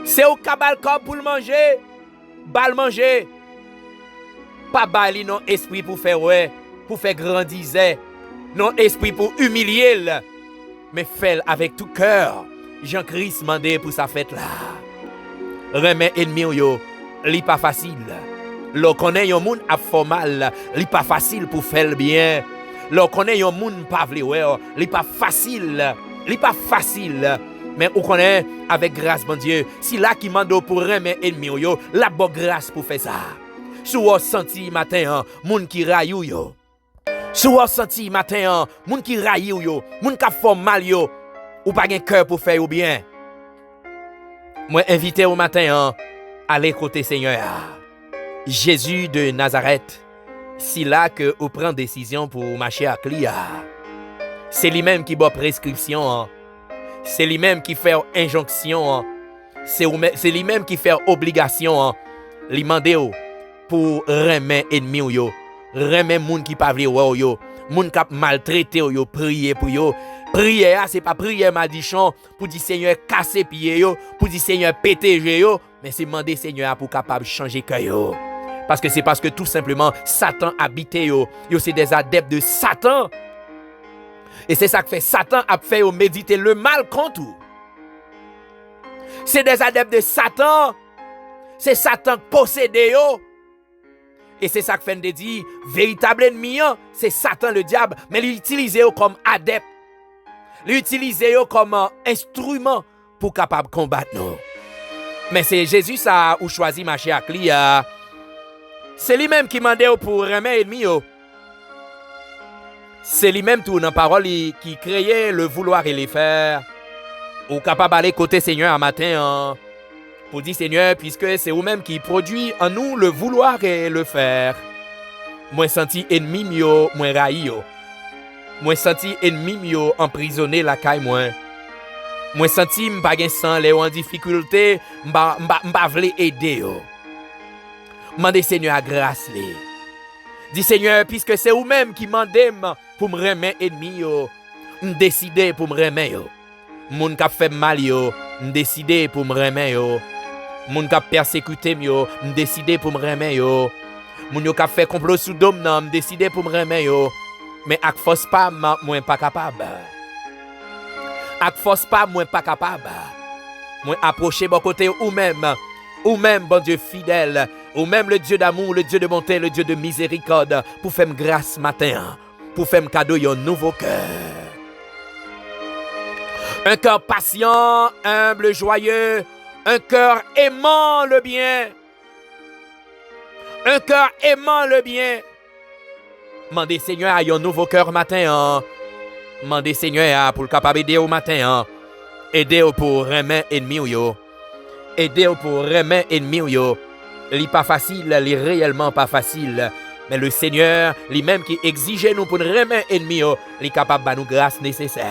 S1: C'est au cabal comme pour le manger. Bal manger. Pas bali non esprit pour faire ouais, pour faire grandir. Non esprit pour humilier. Mais fais avec tout cœur. Jean-Christ mandé pour sa fête là. Remets ennemi yo, li pas facile. L'on connaît yon moun a fait mal, li pas facile pour faire le bien. L'on connaît yon moun pas vle ouais, li pas facile. Li pas facile. Mais on connaît avec grâce bon Dieu, si là qui mando pour remettre ennemi yo, la bonne grâce pour faire ça. Si vous senti matin moun qui rayou yo. Si vous senti matin moun qui rayou yo, moun qui fait mal yo, ou pas gen cœur pour faire bien. Moi invité au matin aller côté Seigneur. Jésus de Nazareth. Si là que vous prend décision pour marcher à Clia. C'est lui-même qui bat prescription. C'est lui-même qui fait injonction. C'est lui-même qui fait obligation. Li mande pour remettre ennemi yo. Remettre moun qui pas vle yo. Moun qui maltraité yo, prier pour yo. Prière c'est pas prière maldiction pour dire Seigneur casser pied yo, pour dire Seigneur péter yo, mais c'est demander Seigneur pour capable changer cœur yo. Parce que c'est parce que tout simplement Satan habite yo. Yo c'est des adeptes de Satan. Et c'est ça que fait Satan a fait méditer le mal contre vous. C'est des adeptes de Satan. C'est Satan possédé yo. Et c'est ça que fait de dire véritable ennemi c'est Satan le diable, mais l'utiliser comme adepte. L'utiliser comme instrument pour capable combattre nous. Mais c'est Jésus ça ou choisi marcher avec lui. C'est lui-même qui mande pour remettre ennemi. C'est lui-même tout dans parole qui créait le vouloir et les faire. Ou capable d'aller côté Seigneur un matin pour dire Seigneur, puisque c'est vous-même qui produit en nous le vouloir et le faire. Moi senti ennemi mio, moi raï yo. Moi senti ennemi mio emprisonné la caille moi. Moi senti m'pa gen sang les en difficulté, m'pa vle aider yo. Mandez Seigneur à grâce li. Dis Seigneur, puisque c'est vous-même qui mandez pour me remettre ennemi yo, m'décider pour me remettre yo. Moun k'ap fait mal yo, m'décider pour me remettre yo. Moun k'ap persécuté yo, m'décider pour me remettre yo. Moun yo k'ap fait complot sous dôme nan, m'décider pour me remettre yo. Mais ak force pas moi pas capable. Ak force pas moi pas capable. Moi approcher bon côté ou même bon Dieu fidèle, ou même le Dieu d'amour, le Dieu de bonté, le Dieu de miséricorde pour faire grâce matin, pour faire cadeau un nouveau cœur. Un cœur patient, humble, joyeux. Un cœur aimant le bien. Un cœur aimant le bien. Mandez Seigneur à un nouveau cœur matin. Mandez Seigneur pour le capable aider au matin. Aider pour remettre ennemi yo. Aider pour remettre ennemi yo. Li pas facile, li réellement pas facile. Mais le Seigneur, lui-même qui exige nous pour remettre ennemi yo, li capable de nous grâce nécessaire.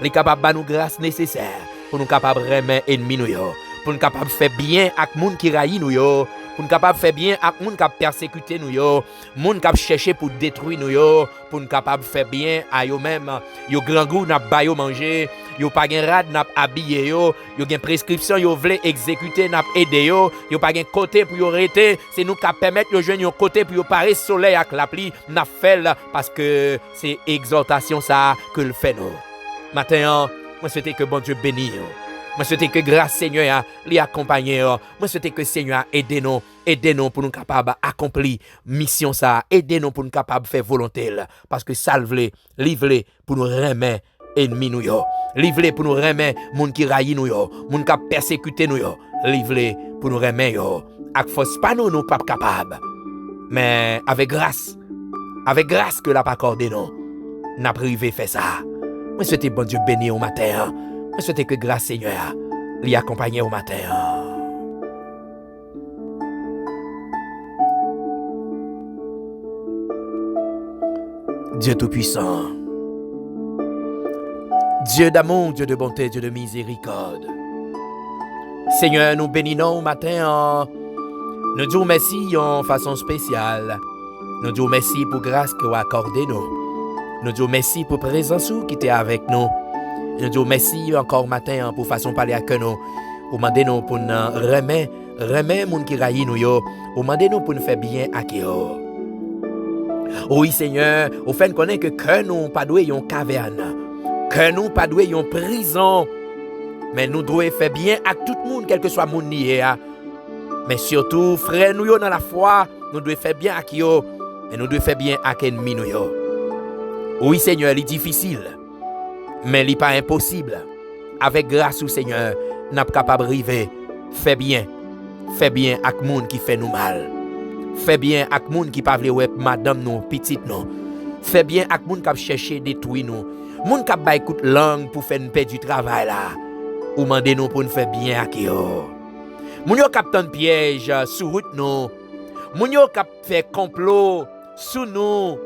S1: Li capable de nous grâce nécessaire pour nous capable remettre ennemi nous yo. Pour nous capable faire bien avec moun qui raï nous yo. Pour nous capable faire bien avec moun qui persécuté nous yo. Moun qui cherché pour détruire nous yo. Pour nous capable faire bien à yo même. Yo grand goût n'a pas yo manger. Yo pas gen rad n'a habillé yo. Yo gen prescription yo vle exécuter n'a aider yo. Yo pas gen côté pour yo rester. C'est nous qui permettre yo joindre yo côté pour yo parer soleil avec la pluie n'a fait parce que c'est exhortation ça que le fait nous. Matin, moi souhaite que bon Dieu bénisse. Moi souhaite que grâce Seigneur les accompagne. Moi souhaite que Seigneur aide nous pour nous capables accomplir mission ça, aide nous pour nous capables faire volonté parce que ça le livre pour nous remettre ennemi nous yo, livre pour nous remettre moun qui raï nous yo, moun qui persécuté nous yo, livre pour nous remettre yo. Ak force pas nous pas capable. Mais avec grâce que l'a pas accordé nous, n'a privé fait ça. Moi souhaite bon Dieu béni au matin. Je souhaite que grâce Seigneur l'y accompagne au matin. Dieu Tout-Puissant, Dieu d'amour, Dieu de bonté, Dieu de miséricorde. Seigneur, nous bénissons au matin. Nous disons merci en façon spéciale. Nous disons merci pour grâce que vous accordez nous. Nous disons merci pour présence qui était avec nous. Nous disons merci encore matin pour façon parler avec nous. Vous demandez nous pour nous remettre moun qui raï nous yo. Vous demandez nous pour nous faire bien à yo. Oui Seigneur, vous faites connaître que nous pas doué une caverne. Que nous pas doué une prison. Mais nous devons faire bien à tout le monde, quel que soit moun nié. Mais surtout, frère nous yo dans la foi, nous devons faire bien à yo. Et nous devons faire bien à ennemi nous yo. Oui Seigneur, il est difficile. Mais il n'est pas impossible. Avec grâce au Seigneur, nous sommes capables de arriver. Fais bien avec les gens qui fait nous mal. Fais bien avec les gens qui ne veulent pas madame nous, petite nous. Fais bien avec les gens qui cherchent à détruire nous. Les gens qui ont écouté langue pour faire nous perdre du travail là. Ou demandez nous pour nous faire bien avec eux. Les gens qui ont un piège sur route nous. Les gens qui ont fait complot sur nous.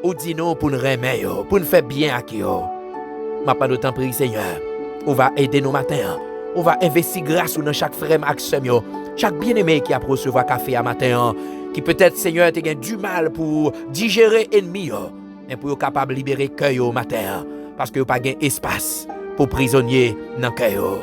S1: Ou dit nous pour nous remettre, pour nous faire bien avec eux. Ma pas d'autant prier Seigneur. On va aider nos matins. On va investir grâce dans chaque frère action. Chaque bien-aimé qui a recevoir café à matin. Qui peut-être Seigneur te gagne du mal pour digérer ennemi. Mais pour être capable de libérer cœur au matin. Parce que vous pas gain espace pour prisonnier dans cœur.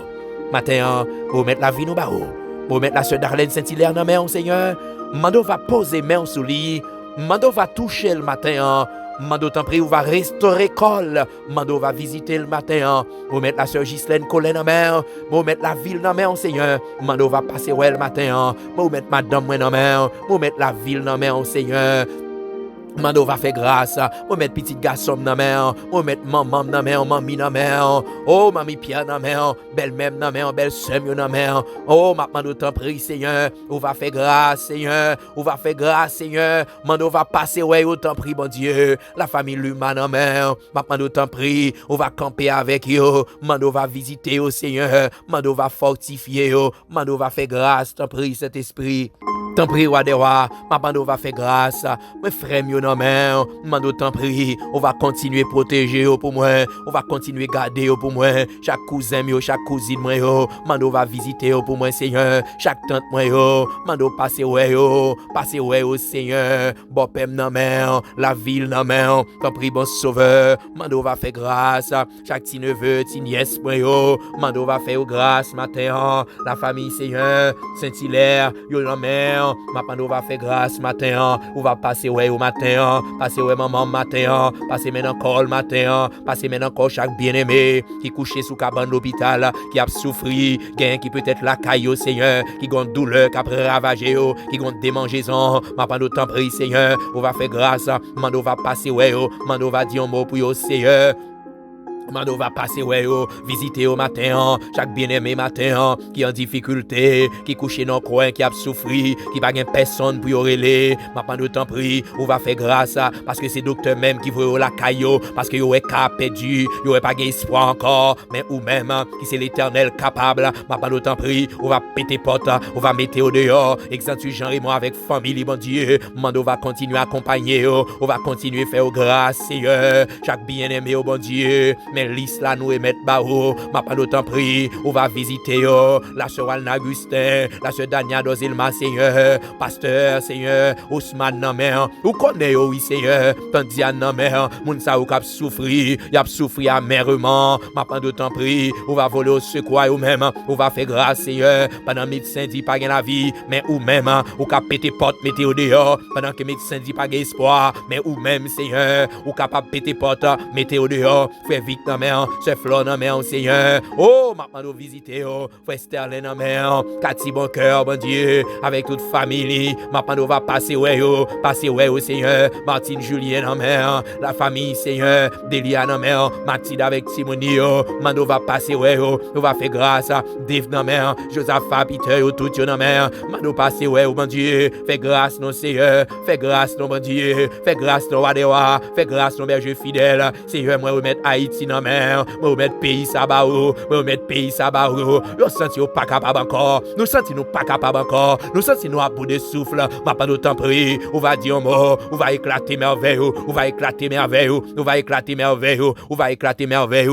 S1: Matin, pour mettre la vie dans barreau. Pour mettre la sœur Darlene Saint-Hilaire dans main Seigneur. Mando va poser main sur lui. Mando va toucher le matin. Mando t'en prie, on va restaurer col. Mando va visiter le matin. Vous mettre la sœur Ghislaine Colin en main. Vous mettre la ville en main, Seigneur. Mando va passer ouais le matin. Vous mettre madame en main. Vous mettre la ville en main, Seigneur. Mando va faire grâce. Vous mettre petit garçon dans main. Vous mettre maman dans main, mamie dans main. Oh, mamie Pierre dans main. Belle-mère dans main, belle sœur dans main. Oh, Mando t'en prie, Seigneur. On va faire grâce, Seigneur. On va faire grâce, Seigneur. Mando va passer, ouais, on t'en prie, bon Dieu. La famille Luma dans main. Mando t'en prie. On va camper avec eux. Mando va visiter, au Seigneur. Mando va fortifier, eux. Mando va faire grâce, t'en prie, cet esprit. T'en prie, roi des rois. Mando va faire grâce. Mes frères, non, mais, Mando t'en prie, on va continuer à protéger pour moi, on va continuer à garder pour moi, chaque cousin, chaque cousine, Mando va visiter pour moi, Seigneur, chaque tante, Mando passer ouais, Seigneur, bon père, non, mais, la ville, non, mais, t'en prie, bon sauveur, Mando va faire grâce, chaque petit neveu, petit nièce, Mando va faire grâce, matin, la famille, Seigneur, Saint-Hilaire, non, mais, Mando va faire grâce, matin, on va passer ouais au matin. Passez ouais maman matin, passez maintenant col matin, passez maintenant encore chaque bien-aimé qui couché sous cabane d'hôpital, qui a souffri, qui peut-être la caillou Seigneur, qui gonne douleur, qui a ravagé, qui gonne démangeaison, ma pas d'autant prie Seigneur, on va faire grâce, Mando va passer ouais, Mando va dire un mot pour yo Seigneur. Mando va passer ouais visiter au matin, chaque bien-aimé matin qui en difficulté, qui couche dans coin, qui a souffri, qui pas gain personne pour y reler. Mando t'en prie, on va faire grâce parce que c'est docteur même qui veut la caillou parce que yo est perdu, yo est pas gain espoir encore, mais ou même qui c'est l'Éternel capable. Mando t'en prie, on va péter porte, on va mettre au dehors, exemptu Jean et moi avec famille bon Dieu. Mando va continuer à accompagner, on va continuer à faire grâce Seigneur, chaque bien-aimé au bon Dieu. Mais liste là nous mettre bao, m'a pas d'autant pris, on va visiter la sœur Alna Augustin, la sœur Dania Dozilma Seigneur, pasteur Seigneur, Ousmane Namer, ou connaît oui Seigneur, Tandiane Namer, moun sa ou k'ap souffri, y a souffri amèrement, m'a pas d'autant pris, on va voler au secours ou même, on va faire grâce Seigneur, pendant médecin dit pas gain la vie, mais ou même, ou k'ap péter porte mettez au dehors, pendant que médecin dit pas gain espoir, mais ou même Seigneur, ou capable péter porte mettez au dehors, frère Vic dans mer, ce Flor dans mer, Seigneur. Oh, maintenant visiter, frère Sterling dans mer, Cathy bon cœur, bon Dieu, avec toute famille. Maintenant va passer ouais, Seigneur. Martine Julien dans mer, la famille, Seigneur. Delia dans mer, Mathilde avec Simoni, maintenant va passer ouais, on va faire grâce. Dave dans mer, Josaphat, Peter, tout dans mer. Maintenant passer ouais, bon Dieu, fais grâce, non Seigneur. Fais grâce, non bon Dieu. Fais grâce, non Wadewa. Fais grâce, non berger fidèle. Seigneur, moi, remettre Haïti dans mer, moi remettre pays Sabaou, moi remettre pays Sabaou. Nous sentons pas capable encore, nous sentons nous pas capable encore, nous sentons nous à bout de souffle. Ma pas d'autant pris, on va dire un mot, on va éclater merveille, on va éclater merveille, on va éclater merveille, on va éclater merveille.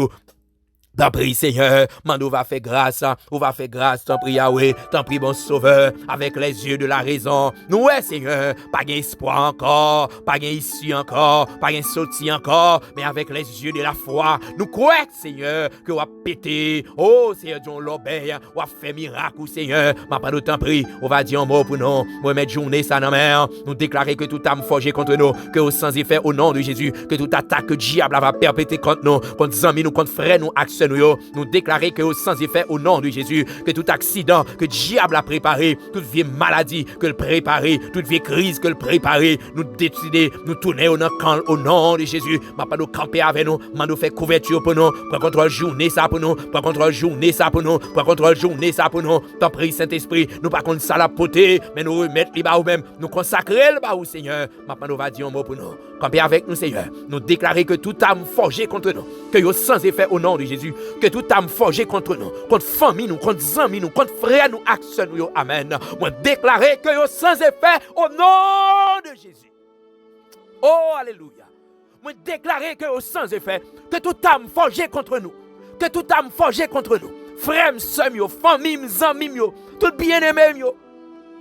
S1: T'en prie Seigneur, Mando va faire grâce, on va faire grâce, t'en prie Yahweh, t'en prie bon Sauveur, avec les yeux de la raison. Nous ouais Seigneur, pas d'espoir encore, pas d'issue encore, pas de sortie encore, mais avec les yeux de la foi, nous croyons Seigneur, que on va péter, oh Seigneur John l'obéit, on va faire miracle Seigneur, ma pas d'autant prie, on va dire un mot pour nous, on va mettre journée ça dans mer, nous déclarer que tout âme forgée contre nous, que au sans effet au nom de Jésus, que toute attaque que diable va perpétrer contre nous, contre amis nous, contre frères nous, action nous déclarer que sans effet au nom de Jésus, que tout accident que diable a préparé, toute vieille maladie que le préparé, toute vieille crise que le préparé, nous décider, nous tourner au nom de Jésus, ma pas nous camper avec nous, ma nous faire couverture pour nous, prends contrôle journée ça pour nous, prends contrôle journée ça pour nous, prends contrôle journée ça pour nous, t'en prie Saint-Esprit, nous pas contre ça la poter, mais nous remettre les bas ou même, nous consacrer le bas au Seigneur, ma pas nous va dire un mot pour nous, camper avec nous Seigneur, nous déclarer que tout âme forgée contre nous, que yo sans effet au nom de Jésus, que tout âme forgée contre nous, contre famille nous, contre amis nous, contre frères nous, action nous, amen. Moi déclarer que yo sans effet au nom de Jésus. Oh, alléluia. Moi déclarer que yo sans effet, que tout âme forgée contre nous, que tout âme forgée contre nous, frères, sœurs, famille, amis, tout bien-aimé,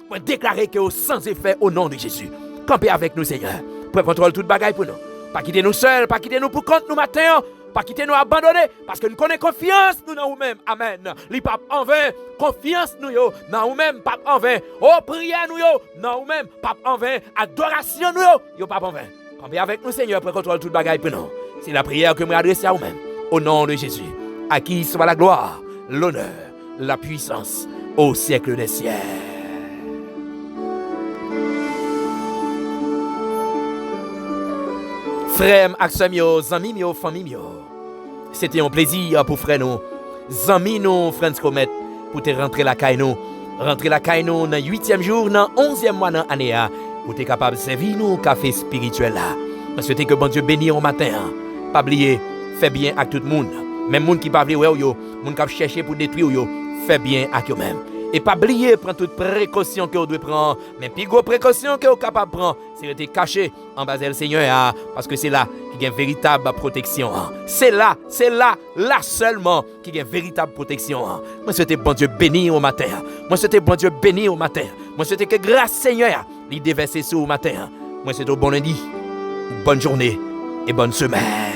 S1: moi déclarer que yo sans effet au nom de Jésus. Campez avec nous, Seigneur. Prends contrôle toute bagaille pour nous. Pas quitter nous seuls, pas quitter nous pour compte nous matin. Pas quitter nous abandonner, parce que nous connaissons confiance nous dans nous-mêmes. Amen. Les papes en vain, confiance nous yo, dans nous-mêmes, pape en vain. Oh, prière nous yo, dans nous-mêmes, pape en vain. Adoration nous yo, pape en vain. Campez avec nous, Seigneur, pour contrôler toute bagaille pour nous. C'est la prière que je m'adresse à vous-même. Au nom de Jésus, à qui soit la gloire, l'honneur, la puissance, au siècle des siècles. Frères, amis, amis, famille, c'était un plaisir pour frères nous, amis nous, frères Comet, pour te rentrer la caille nous, dans le 8e jour, dans le 11e mois dans l'année, pour te capable de servir nous café spirituel là. Je souhaite que bon Dieu bénisse au matin. Pas oublier, fais bien à tout le monde. Même monde qui pas oublier yo, monde qui chercher pour détruire yo, fais bien à eux-mêmes. Et pas oublier, prendre toute précaution que vous devez prendre. Mais plus gros précaution que vous êtes capable de prendre, c'est de rester caché en bas du Seigneur. Parce que c'est là qu'il y a une véritable protection. C'est là seulement qu'il y a une véritable protection. Moi, souhaite bon Dieu béni au matin. Moi, souhaite bon Dieu béni au matin. Moi, souhaite que grâce Seigneur, il déverse sur au matin. Moi, souhaite un bon lundi, bonne journée et bonne semaine.